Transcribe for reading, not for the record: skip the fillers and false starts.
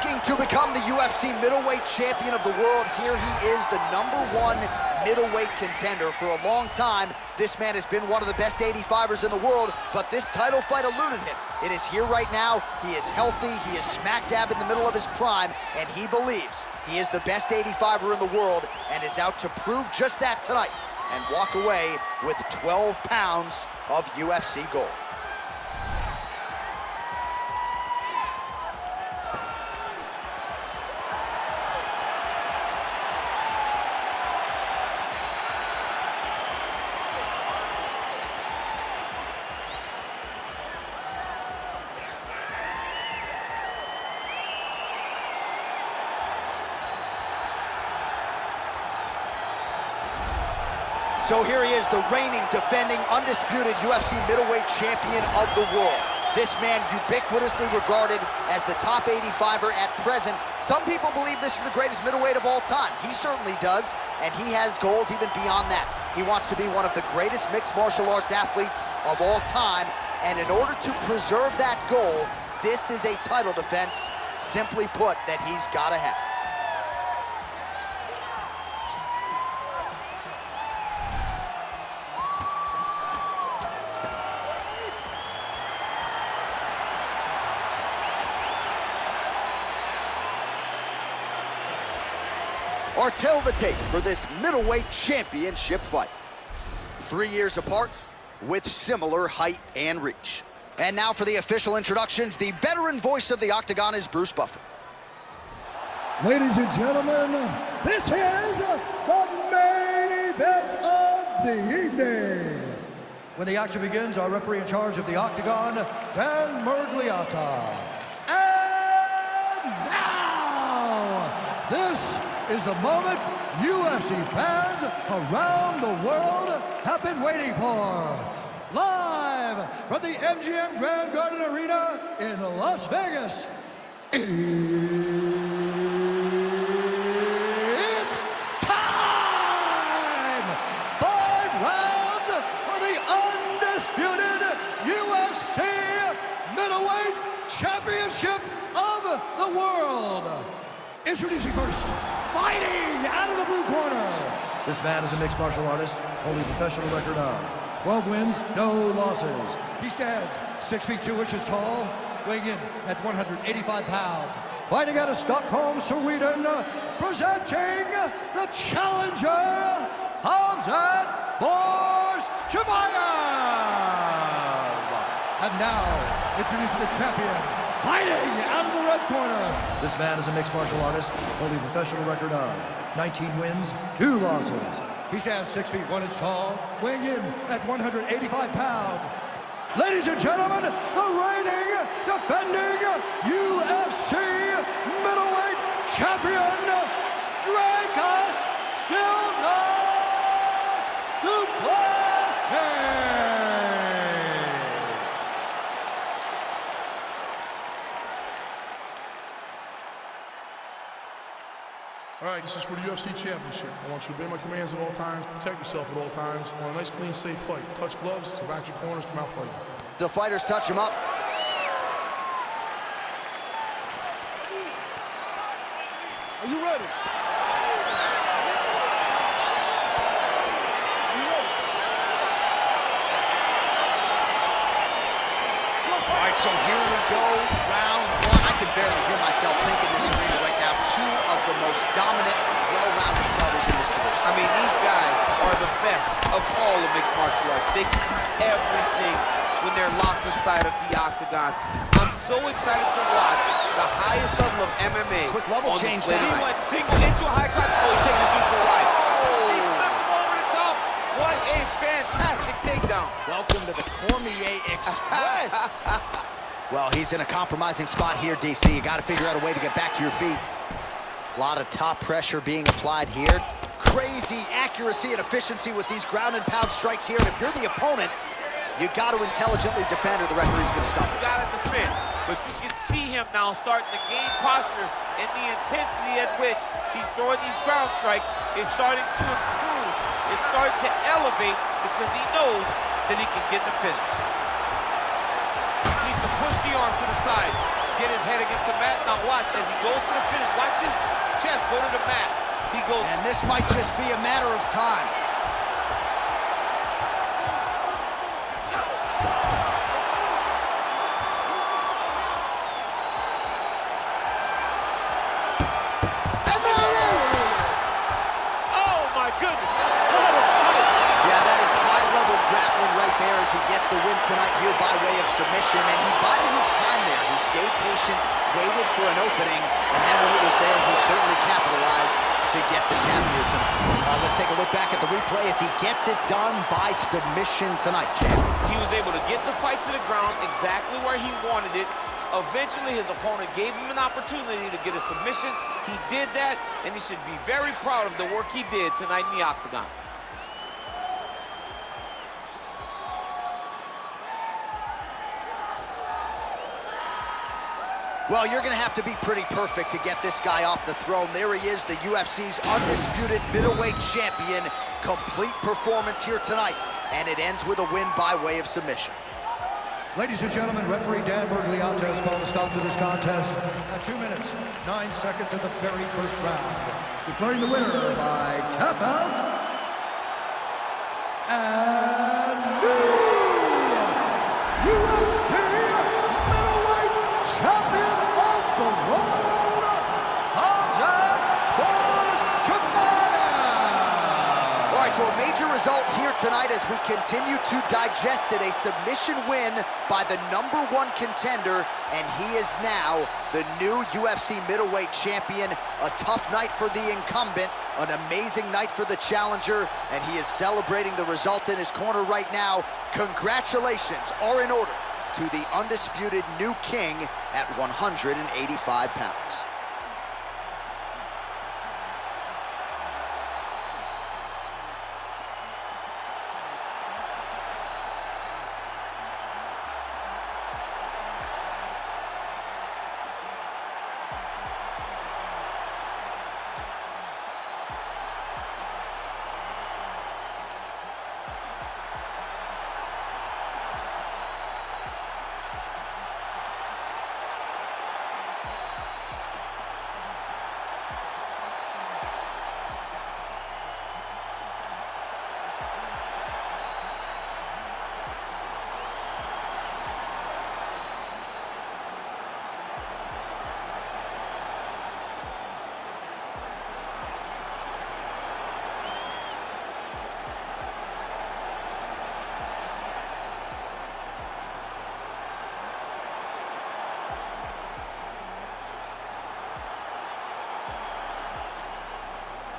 Looking to become the UFC middleweight champion of the world, here he is, the #1 middleweight contender. For a long time, this man has been one of the best 85ers in the world, but this title fight eluded him. It is here right now. He is healthy, he is smack dab in the middle of his prime, and he believes he is the best 85er in the world and is out to prove just that tonight and walk away with 12 pounds of UFC gold. So here he is, the reigning, defending, undisputed UFC middleweight champion of the world. This man ubiquitously regarded as the top 85er at present. Some people believe this is the greatest middleweight of all time. He certainly does, and he has goals even beyond that. He wants to be one of the greatest mixed martial arts athletes of all time, and in order to preserve that goal, this is a title defense, simply put, that he's gotta have. Or tell the tape for this middleweight championship fight. 3 years apart with similar height and reach. And now for the official introductions, the veteran voice of the Octagon is Bruce Buffer. Ladies and gentlemen, this is the main event of the evening. When the action begins, our referee in charge of the Octagon, Dan Mergliata. And now, this is the moment UFC fans around the world have been waiting for. Live from the MGM Grand Garden Arena in Las Vegas, it's time! 5 rounds for the undisputed UFC Middleweight Championship of the world. Introducing first, fighting out of the blue corner. This man is a mixed martial artist, holding a professional record of 12 wins, no losses. He stands 6 feet 2 inches tall, weighing in at 185 pounds. Fighting out of Stockholm, Sweden, presenting the challenger, Khamzat Chimaev. And now, introducing the champion, fighting out of the red corner. This man is a mixed martial artist, holding a professional record of 19 wins, 2 losses. He stands 6 feet 1 inch tall, weighing in at 185 pounds. Ladies and gentlemen, the reigning, defending UFC middleweight champion, Dricus du Plessis. All right, this is for the UFC Championship. I want you to obey my commands at all times, protect yourself at all times. I want a nice, clean, safe fight. Touch gloves, back your corners, come out fighting. The fighters touch him up. Are you ready? All right, so here we go, round 1. I can barely hear myself thinking this arena right now. 2 of the most dominant, well-rounded fighters in this division. I mean, these guys are the best of all of mixed martial arts. They can do everything when they're locked inside of the Octagon. I'm so excited to watch the highest level of MMA. Quick level change now. He went single into a high crotch. Oh, he's taking his dude for a ride. He flipped him over the top. What a fantastic takedown. Welcome to the Cormier Express. Well, he's in a compromising spot here, DC. You got to figure out a way to get back to your feet. A lot of top pressure being applied here. Crazy accuracy and efficiency with these ground and pound strikes here. And if you're the opponent, you got to intelligently defend or the referee's going to stop it. You got to defend. But you can see him now starting to gain posture, and the intensity at which he's throwing these ground strikes is starting to improve. It's starting to elevate because he knows that he can get the finish. He needs to push the arm to the side, get his head against the mat. Now watch, as he goes to the finish, watch his chest go to the mat. He goes. And this might just be a matter of time. And there it is! Oh my goodness, what a fight! Yeah, that is high-level grappling right there as he gets the win tonight here by way of submission, and he bided his time there. He stayed patient, waited for an opening, and then when it was there, he certainly capitalized to get the tap here tonight. Let's take a look back at the replay as he gets it done by submission tonight, champ. He was able to get the fight to the ground exactly where he wanted it. Eventually, his opponent gave him an opportunity to get a submission. He did that, and he should be very proud of the work he did tonight in the Octagon. Well, you're going to have to be pretty perfect to get this guy off the throne. There he is, the UFC's undisputed middleweight champion. Complete performance here tonight, and it ends with a win by way of submission. Ladies and gentlemen, referee Dan Bergliata has called a stop to this contest at 2 minutes, 9 seconds of the very first round. Declaring the winner by tap out, and new UFC middleweight champion of the world, Khamzat Chimaev. All right, so a major result here tonight as we continue to digest it. A submission win by the #1 contender, and he is now the new UFC middleweight champion. A tough night for the incumbent, an amazing night for the challenger, and he is celebrating the result in his corner right now. Congratulations are in order to the undisputed new king at 185 pounds.